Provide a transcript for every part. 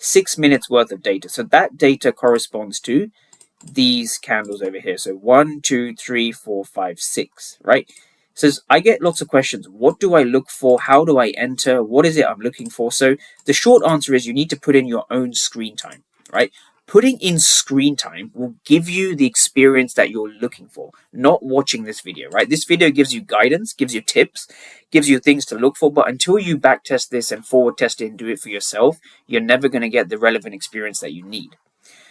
6 minutes worth of data. So that data corresponds to these candles over here. So 1, 2, 3, 4, 5, 6, right? So I get lots of questions. What do I look for? How do I enter? What is it I'm looking for? So the short answer is you need to put in your own screen time, right? Putting in screen time will give you the experience that you're looking for, not watching this video, right? This video gives you guidance, gives you tips, gives you things to look for, but until you backtest this and forward test it and do it for yourself, you're never going to get the relevant experience that you need.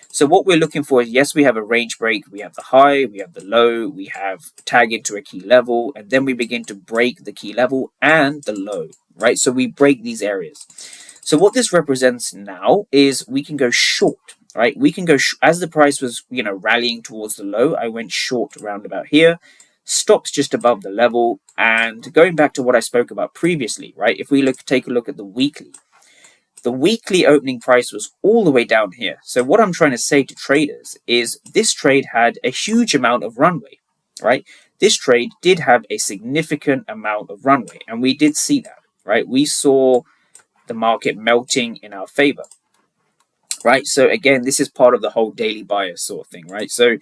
So what we're looking for is, yes, we have a range break, we have the high, we have the low, we have tag into a key level, and then we begin to break the key level and the low, right? So we break these areas. So what this represents now is we can go short, right? We can go, as the price was, rallying towards the low, I went short around about here, stops just above the level, and going back to what I spoke about previously, right? If we take a look at the weekly opening price was all the way down here. So what I'm trying to say to traders is this trade had a huge amount of runway, right? This trade did have a significant amount of runway, and we did see that, right? We saw the market melting in our favor, right? So again, this is part of the whole daily bias sort of thing, right? So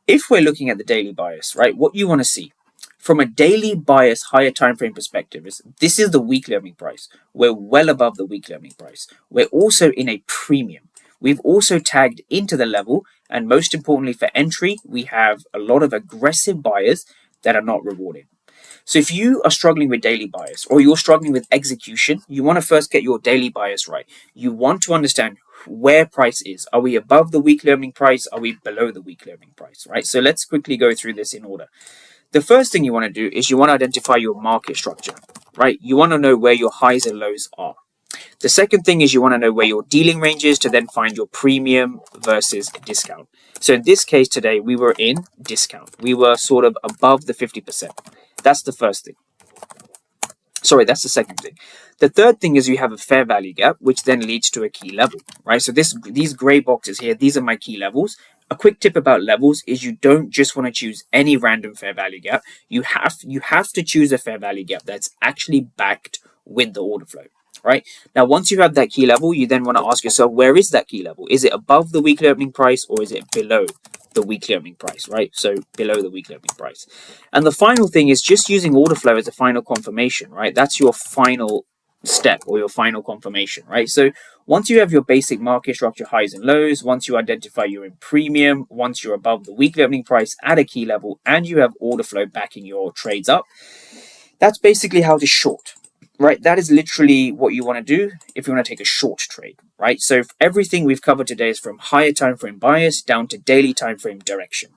if we're looking at the daily bias, right, what you want to see from a daily bias higher time frame perspective is this is the weekly opening price. We're well above the weekly opening price. We're also in a premium. We've also tagged into the level, and most importantly for entry, we have a lot of aggressive buyers that are not rewarded. So if you are struggling with daily bias or you're struggling with execution, you want to first get your daily bias right. You want to understand where price is. Are we above the weekly opening price? Are we below the weekly opening price, right? So let's quickly go through this in order. The first thing you want to do is you want to identify your market structure, right? You want to know where your highs and lows are. The second thing is you want to know where your dealing range is to then find your premium versus discount. So in this case today, we were in discount. We were sort of above the 50%. That's the first thing. Sorry, that's the second thing. The third thing is you have a fair value gap, which then leads to a key level, right? So these gray boxes here, these are my key levels. A quick tip about levels is you don't just want to choose any random fair value gap. You have to choose a fair value gap that's actually backed with the order flow, right? Now, once you have that key level, you then want to ask yourself, where is that key level? Is it above the weekly opening price or is it below the weekly opening price, right? So below the weekly opening price. And the final thing is just using order flow as a final confirmation, right? That's your final step or your final confirmation, right? So once you have your basic market structure highs and lows, once you identify you're in premium, once you're above the weekly opening price at a key level, and you have order flow backing your trades up, that's basically how to short, right? That is literally what you want to do if you want to take a short trade, right? So everything we've covered today is from higher time frame bias down to daily time frame direction.